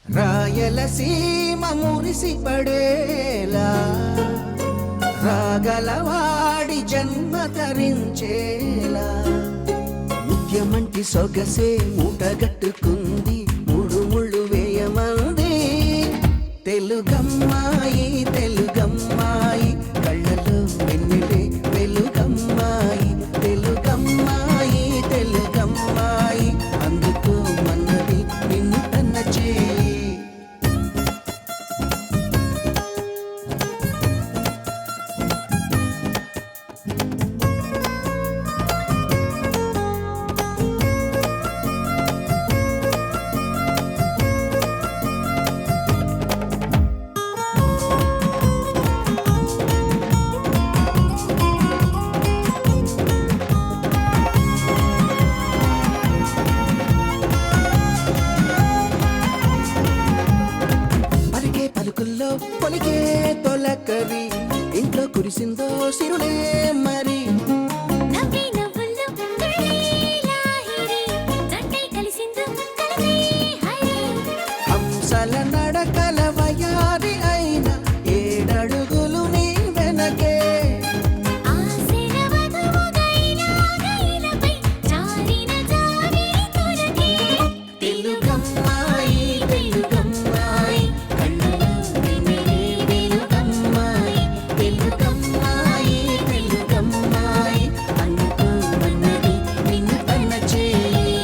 రాయలసీమ మురిసిపడేలా రాగలవాడి జన్మ ధరించేలా ముత్యమంటి సొగసే మూటగట్టుకుంది మూడు ముళ్ళు వేయమంది తెలుగమ్మాయి తెలుగమ్మాయి కళ్ళలో వెన్నెలే వెలుగమ్మాయి తెలుగమ్మాయి తెలుగమ్మాయి అందుకో మన్నది నిన్ను తన్న చేయి పలుకుల్లో పొలికే తొలకరి ఇంట్లో కురిసిందో సిరులే మరి హంసల నడకల వయారి అయిన ఏడడుగులు నీ వెనకే తెలుగమ్మాయి తెలుగమ్మాయి కళ్ళలో వెన్నెలే వెలుగమ్మాయి తెలుగమ్మాయి తెలుగమ్మాయి అందుకో మన్నది నిన్ను తన్న చేయి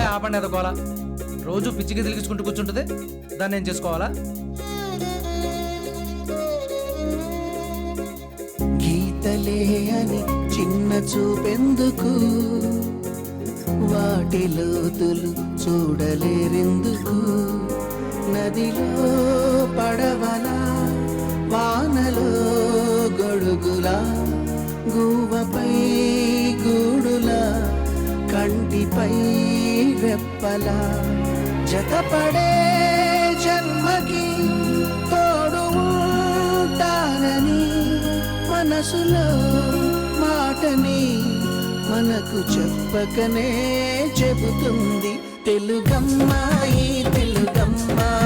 ఆపండి ఎదగోలా రోజు పిచ్చికి తిరిగించుకుంటూ కూర్చుంటుంది దాన్ని ఏం చేసుకోవాలా? గీతలే అని చిన్న చూపెందుకు వాటి లోతులు చూడలేరెందుకు నదిలో పడవలా వానలో గొడుగులా గువ్వపై గూడులా కంటిపై రెప్పలా జతపడే జన్మకి తోడు ఉంటానని మనసులో మాటని మనకు చెప్పకనే చెబుతుంది తెలుగమ్మాయి తెలుగమ్మాయి